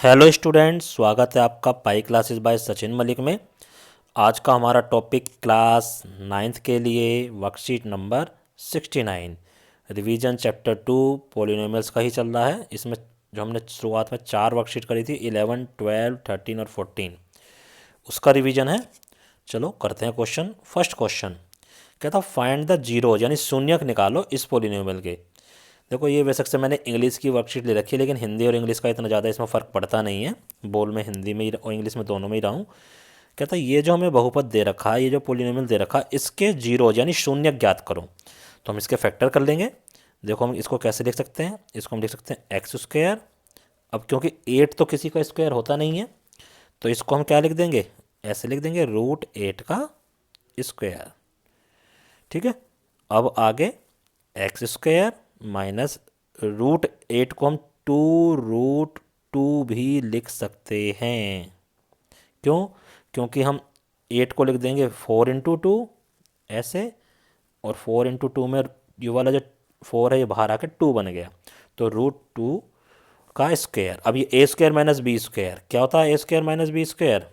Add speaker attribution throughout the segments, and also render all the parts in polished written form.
Speaker 1: Hello students, स्वागत है आपका pi classes bye Sachin Malik में। आज का हमारा टॉपिक क्लास नाइन्थ के लिए worksheet number 69 revision chapter 2 polynomials का ही चल रहा है। इसमें जो हमने शुरुआत में 4 वर्कशीट करी थी 11, 12, 13 और 14 उसका रिवीजन है। चलो करते हैं क्वेश्चन। फर्स्ट क्वेश्चन कहता फाइंड द जीरो यानी शून्यक निकालो इस पॉलिनोमियल के। देखो ये बेशक से मैंने इंग्लिश की वर्कशीट ले रखी है, लेकिन हिंदी और इंग्लिश का इतना ज़्यादा इसमें फ़र्क पड़ता नहीं है। बोल में हिंदी में ही और इंग्लिश में दोनों में ही रहा हूँ। कहता है ये जो हमें बहुपद दे रखा है, ये जो पोलिनोमियल दे रखा है, इसके जीरो यानी शून्य ज्ञात करो। तो हम इसके फैक्टर कर लेंगे। देखो हम इसको कैसे लिख सकते हैं, इसको हम लिख सकते हैं एक्स स्क्वायर। अब क्योंकि 8 तो किसी का स्क्वायर होता नहीं है, तो इसको हम क्या लिख देंगे, ऐसे लिख देंगे √8 का स्क्वायर। ठीक है। अब आगे एक्स स्क्वायर माइनस √8 को हम 2√2 भी लिख सकते हैं। क्यों? क्योंकि हम 8 को लिख देंगे 4 × 2 ऐसे, और 4 × 2 में ये वाला जो 4 है ये बाहर आके 2 बन गया, तो √2 का स्क्वायर। अब ये ए स्क्वायर माइनस बी स्क्वायर क्या होता है, ए स्क्वायर माइनस बी स्क्वायर,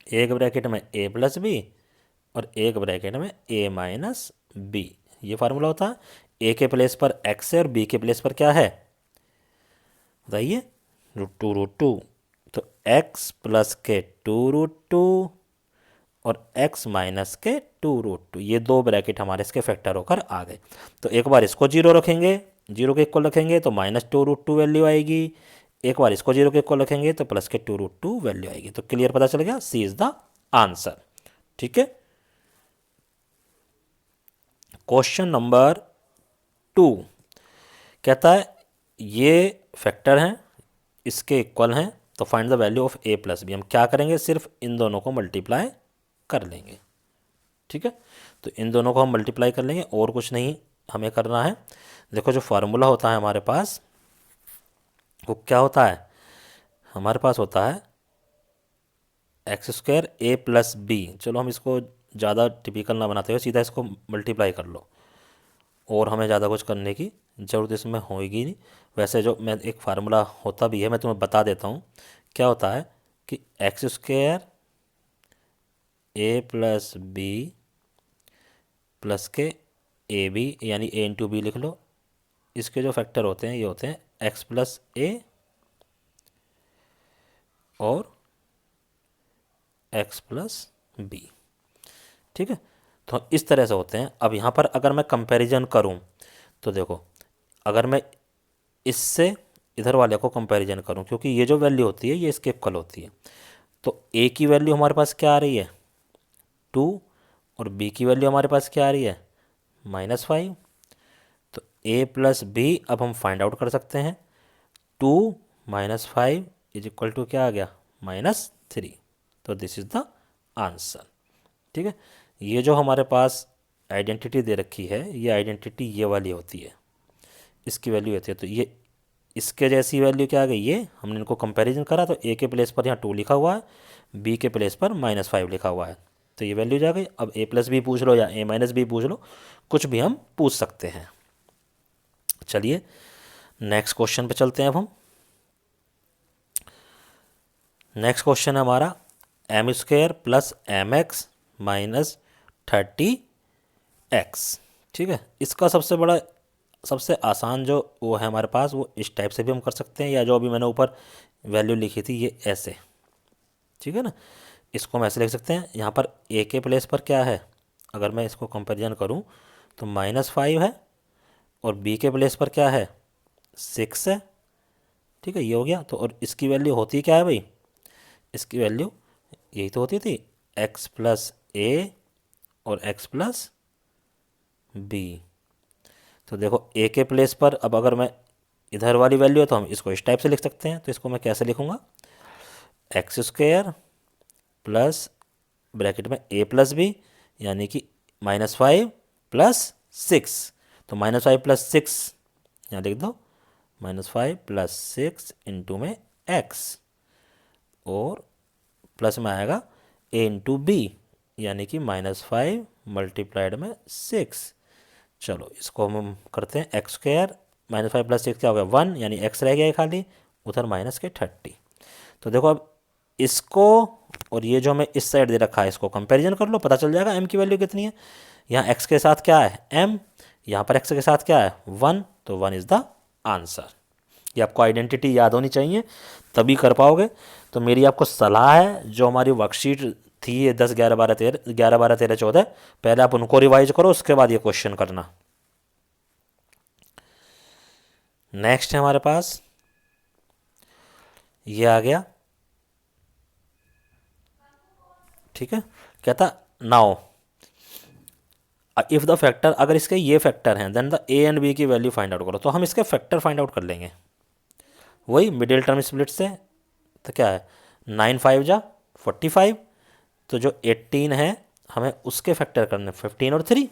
Speaker 1: एक ब्रैकेट में ए प्लस बी और एक ब्रैकेट में ए माइनस बी, ये फार्मूला होता है। ए के प्लेस पर एक्स है और बी के प्लेस पर क्या है बताइए, √2 तो एक्स प्लस के 2√2 और एक्स माइनस के 2√2, ये दो ब्रैकेट हमारे इसके फैक्टर होकर आ गए। तो एक बार इसको जीरो रखेंगे, जीरो के इक्वल रखेंगे तो -2√2 वैल्यू आएगी। एक बार इसको जीरो के इक्वल रखेंगे तो प्लस के 2√2 वैल्यू आएगी। तो क्लियर पता चल गया, सी इज द आंसर। ठीक है। क्वेश्चन नंबर 2 कहता है ये फैक्टर हैं, इसके इक्वल हैं, तो find the value of A plus B. हम क्या करेंगे, सिर्फ इन दोनों को मल्टीप्लाई कर लेंगे। ठीक है। तो इन दोनों को हम मल्टीप्लाई कर लेंगे, और कुछ नहीं हमें करना है। देखो जो फार्मूला होता है हमारे पास, वो क्या होता है, हमारे पास होता है एक्स स्क्वायर ए प्लस बी। चलो हम इसको ज़्यादा टिपिकल ना बनाते हुए सीधा इसको मल्टीप्लाई कर लो, और हमें ज़्यादा कुछ करने की ज़रूरत इसमें होगी नहीं। वैसे जो मैं एक फार्मूला होता भी है, मैं तुम्हें बता देता हूँ। क्या होता है कि एक्स स्क्वायर ए प्लस बी प्लस के ए बी यानी ए इंटू बी लिख लो। इसके जो फैक्टर होते हैं ये होते हैं एक्स प्लस ए और एक्स प्लस बी। ठीक है। तो इस तरह से होते हैं। अब यहाँ पर अगर मैं कंपैरिजन करूँ तो देखो, अगर मैं इससे इधर वाले को कंपैरिजन करूं, क्योंकि ये जो वैल्यू होती है ये इसके इक्वल होती है, तो ए की वैल्यू हमारे पास क्या आ रही है 2, और बी की वैल्यू हमारे पास क्या आ रही है -5। तो ए प्लस बी अब हम फाइंड आउट कर सकते हैं। 2 - 5 इज इक्वल टू क्या आ गया -3। तो दिस इज द आंसर। ठीक है। ये जो हमारे पास आइडेंटिटी दे रखी है, ये आइडेंटिटी ये वाली होती है, इसकी वैल्यू होती है। तो ये इसके जैसी वैल्यू क्या आ गई, ये हमने इनको कंपैरिजन करा तो ए के प्लेस पर यहाँ 2 लिखा हुआ है, बी के प्लेस पर -5 लिखा हुआ है, तो ये वैल्यू जा गई। अब ए प्लस बी पूछ लो या ए माइनस बी पूछ लो, कुछ भी हम पूछ सकते हैं। चलिए नेक्स्ट क्वेश्चन पे चलते हैं अब हम। नेक्स्ट क्वेश्चन है हमारा m² + mx - 30x। ठीक है। इसका सबसे आसान जो वो है हमारे पास, वो इस टाइप से भी हम कर सकते हैं, या जो अभी मैंने ऊपर वैल्यू लिखी थी ये ऐसे। ठीक है ना। इसको हम ऐसे लिख सकते हैं। यहाँ पर ए के प्लेस पर क्या है, अगर मैं इसको कंपैरिजन करूँ तो -5 है, और बी के प्लेस पर क्या है 6 है। ठीक है, ये हो गया। तो और इसकी वैल्यू होती क्या है भाई, इसकी वैल्यू यही तो होती थी x प्लस ए और x प्लस बी। तो देखो ए के प्लेस पर अब अगर मैं इधर वाली वैल्यू है तो हम इसको इस टाइप से लिख सकते हैं। तो इसको मैं कैसे लिखूंगा, x² प्लस ब्रैकेट में a प्लस बी यानी कि -5 + 6। तो -5 + 6 यहाँ लिख दो, -5 + 6 इंटू में x, और प्लस में आएगा a इंटू बी यानी कि -5 × 6। चलो इसको हम करते हैं x² -5 + 6 क्या हो गया 1, यानी x रह गया है खाली, उधर माइनस के 30। तो देखो अब इसको और ये जो हमें इस साइड दे रखा है इसको कंपैरिजन कर लो, पता चल जाएगा m की वैल्यू कितनी है। यहाँ x के साथ क्या है m, यहाँ पर x के साथ क्या है 1, तो 1 इज़ द आंसर। ये आपको आइडेंटिटी याद होनी चाहिए तभी कर पाओगे। तो मेरी आपको सलाह है, जो हमारी वर्कशीट थी ये 10 11 12 13 11 12 13 14, पहले आप उनको रिवाइज करो, उसके बाद ये क्वेश्चन करना। नेक्स्ट है हमारे पास, ये आ गया, ठीक है। कहता नाउ इफ़ द फैक्टर, अगर इसके ये फैक्टर हैं then the A and B की वैल्यू फाइंड आउट करो। तो हम इसके फैक्टर फाइंड आउट कर लेंगे वही मिडिल टर्म स्प्लिट से। तो क्या है 9 5 जा 45, तो जो 18 है हमें उसके फैक्टर करने 15 और 3,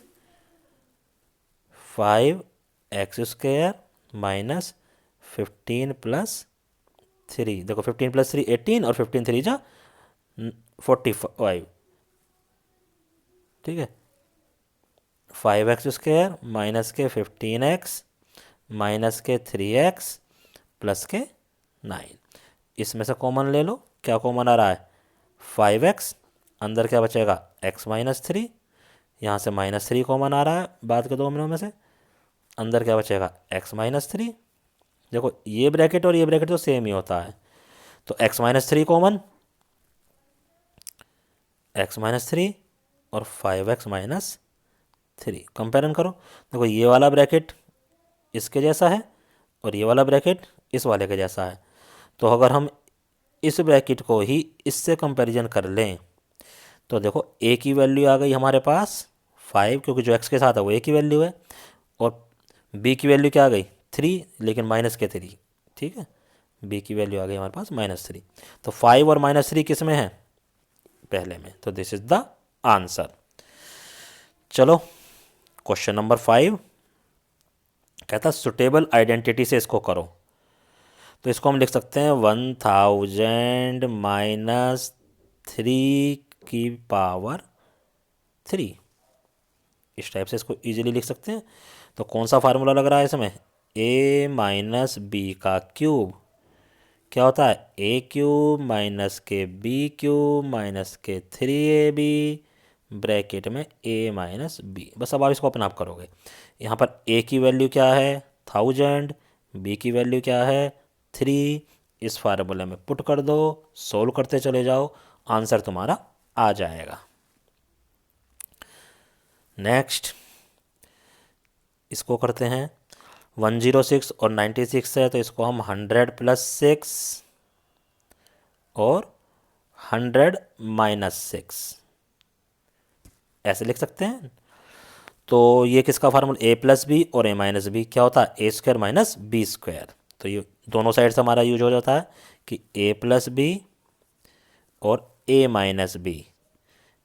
Speaker 1: 5x² माइनस 15 प्लस 3। देखो 15 प्लस 3 18 और 15 3 जा 45, ठीक है। 5x² माइनस के 15x माइनस के 3x प्लस के 9। इसमें से कॉमन ले लो, क्या कॉमन आ रहा है 5x, अंदर क्या बचेगा x माइनस 3, यहाँ से माइनस 3 कॉमन आ रहा है बाद के दो में से, अंदर क्या बचेगा x माइनस 3। देखो ये ब्रैकेट और ये ब्रैकेट तो सेम ही होता है, तो x minus 3 common, x minus 3 और 5x माइनस 3 कंपेरिजन करो। देखो ये वाला ब्रैकेट इसके जैसा है और ये वाला ब्रैकेट इस वाले के जैसा है, तो अगर हम इस ब्रैकेट को ही इससे कंपैरिजन कर लें तो देखो a की वैल्यू आ गई हमारे पास 5, क्योंकि जो x के साथ है वो a की वैल्यू है, और b की वैल्यू क्या आ गई 3, लेकिन माइनस के 3, ठीक है। b की वैल्यू आ गई हमारे पास -3, तो 5 और -3 किस में है पहले में, तो दिस इज द आंसर। चलो क्वेश्चन नंबर 5 कहता सुटेबल आइडेंटिटी से इसको करो। तो इसको हम लिख सकते हैं 1000 माइनस 3 की पावर 3, इस टाइप से इसको इजीली लिख सकते हैं। तो कौन सा फार्मूला लग रहा है इसमें, a माइनस बी का क्यूब क्या होता है a³ माइनस के b³ माइनस के 3ab ब्रैकेट में a माइनस बी। बस अब आप इसको अपने आप करोगे। यहाँ पर a की वैल्यू क्या है 1000, b की वैल्यू क्या है 3, इस फार्मूले में पुट कर दो, सोल्व करते चले जाओ, आंसर तुम्हारा आ जाएगा। नेक्स्ट इसको करते हैं 106 और 96 है, तो इसको हम 100 प्लस 6 और 100 माइनस 6 ऐसे लिख सकते हैं। तो ये किसका फार्मूला a प्लस बी और a माइनस बी क्या होता है a² माइनस b²। तो ये दोनों साइड से हमारा यूज हो जाता है कि a प्लस बी और a माइनस बी,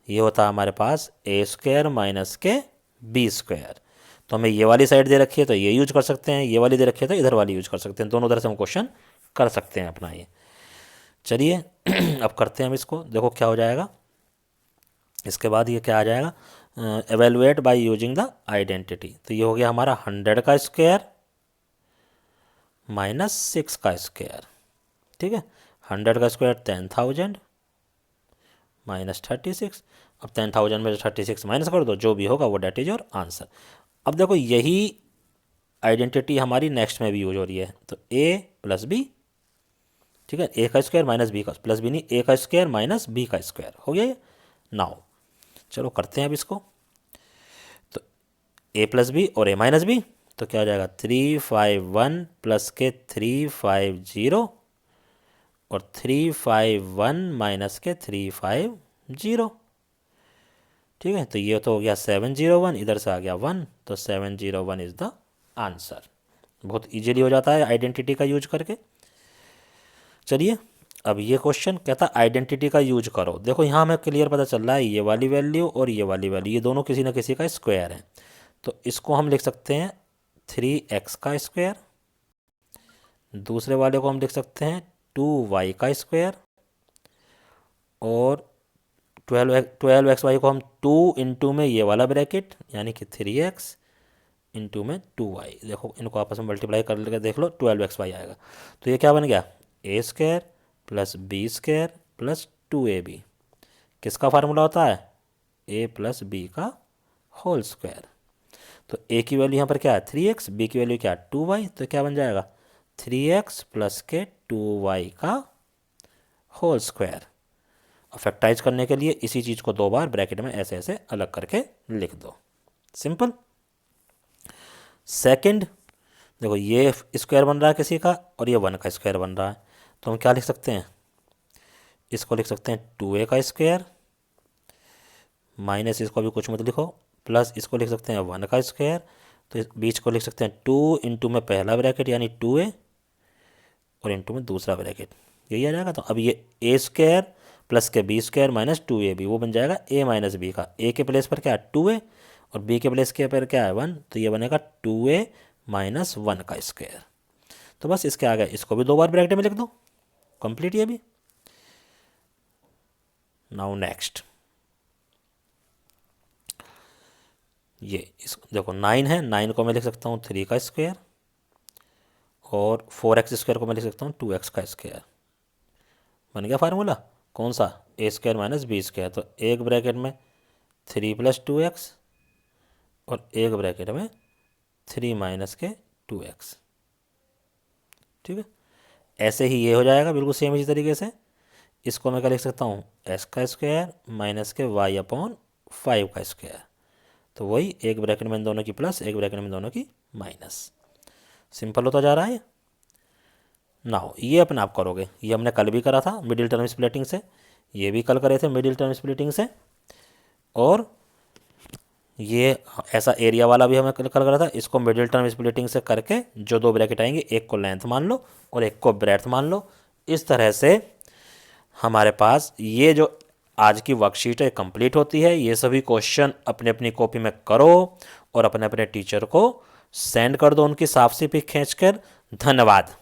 Speaker 1: ये होता है हमारे पास a² माइनस के b²। तो हमें ये वाली साइड दे रखी है तो ये यूज कर सकते हैं, ये वाली दे रखी है तो इधर वाली यूज कर सकते हैं, दोनों तरह से हम क्वेश्चन कर सकते हैं अपना ये। चलिए अब करते हैं हम इसको, देखो क्या हो जाएगा। इसके बाद ये क्या आ जाएगा evaluate by using the identity. तो ये हो गया हमारा 100 का स्क्वायर माइनस 6 का स्क्वायर, ठीक है। 100 का स्क्वायर 10,000 माइनस 36, अब 10,000 में 36 माइनस कर दो, जो भी होगा वो डेट इज योर आंसर। अब देखो यही आइडेंटिटी हमारी नेक्स्ट में भी यूज हो रही है, तो a प्लस बी, ठीक है, a का स्क्वायर माइनस बी का प्लस बी नहीं a का स्क्वायर माइनस बी का स्क्वायर हो गया ये। नाउ चलो करते हैं अब इसको, तो a प्लस बी और a माइनस बी, तो क्या हो जाएगा 351 प्लस के 350 और 351 माइनस के 350, ठीक है। तो ये तो हो गया 701, इधर से आ गया 1, तो 701 इज द आंसर। बहुत इजीली हो जाता है आइडेंटिटी का यूज करके। चलिए अब ये क्वेश्चन कहता है आइडेंटिटी का यूज करो। देखो यहाँ हमें क्लियर पता चल रहा है ये वाली वैल्यू और ये वाली वैल्यू ये दोनों किसी न किसी का स्क्वायर है, तो इसको हम लिख सकते हैं 3x का स्क्वायर, दूसरे वाले को हम लिख सकते हैं 2y का स्क्वायर, और 12xy को हम 2 इंटू में ये वाला ब्रैकेट यानी कि 3x इंटू में 2y। देखो इनको आपस में मल्टीप्लाई कर लेकर देख लो 12xy आएगा, तो ये क्या बन गया a square plus b square plus 2ab। किसका फार्मूला होता है? ए प्लस बी का होल स्क्वायर। तो ए की वैल्यू यहाँ पर क्या है 3x, बी की वैल्यू क्या है 2y, तो क्या बन जाएगा 3x प्लस के 2y का होल स्क्वायर। फैक्टराइज करने के लिए इसी चीज़ को 2 बार ब्रैकेट में ऐसे ऐसे अलग करके लिख दो, सिंपल। सेकंड देखो, ये स्क्वायर बन रहा है किसी का और ये 1 का स्क्वायर बन रहा है, तो हम क्या लिख सकते हैं, इसको लिख सकते हैं 2a का स्क्वायर माइनस इसको भी कुछ मत लिखो, प्लस इसको लिख सकते हैं 1 का स्क्वायर, तो इस बीच को लिख सकते हैं 2 इंटू में पहला ब्रैकेट यानी 2a और इंटू में दूसरा ब्रैकेट, यही आ जाएगा। तो अब ये ए स्क्वायर प्लस के बी स्क्वायर माइनस 2ab वो बन जाएगा a माइनस बी का। a के प्लेस पर क्या है 2a और b के प्लेस के पर क्या है 1, तो ये बनेगा 2a माइनस 1 का स्क्वायर। तो बस इसके आगे इसको भी 2 बार ब्रैकेट में लिख दो, कंप्लीट ये भी। नाउ नेक्स्ट, ये इस देखो 9 है, 9 को मैं लिख सकता हूँ 3 का स्क्वायर और 4x स्क्वायर को मैं लिख सकता हूँ 2x का स्क्वायर। बन गया फार्मूला कौन सा, ए स्क्वायर माइनस बी स्क्वायर। तो एक ब्रैकेट में 3 प्लस 2x और एक ब्रैकेट में 3 माइनस के 2x, ठीक है। ऐसे ही ये हो जाएगा बिल्कुल सेम इसी तरीके से। इसको मैं क्या लिख सकता हूँ x का स्क्वायर माइनस के y अपॉन 5 का स्क्वायर। तो वही एक ब्रैकेट में इन दोनों की प्लस, एक ब्रैकेट में दोनों की माइनस, सिंपल होता जा रहा है। नाउ ये अपने आप करोगे, ये हमने कल भी करा था मिडिल टर्म स्प्लिटिंग से, ये भी कल करे थे मिडिल टर्म स्प्लिटिंग से, और ये ऐसा एरिया वाला भी हमें कल करा था। इसको मिडिल टर्म स्प्लिटिंग से करके जो 2 ब्रैकेट आएंगे, एक को लेंथ मान लो और एक को ब्रेड्थ मान लो। इस तरह से हमारे पास ये जो आज की वर्कशीट है कंप्लीट होती है। ये सभी क्वेश्चन अपने अपनी कॉपी में करो और अपने अपने टीचर को सेंड कर दो उनकी साफ सी पिक खींचकर। धन्यवाद।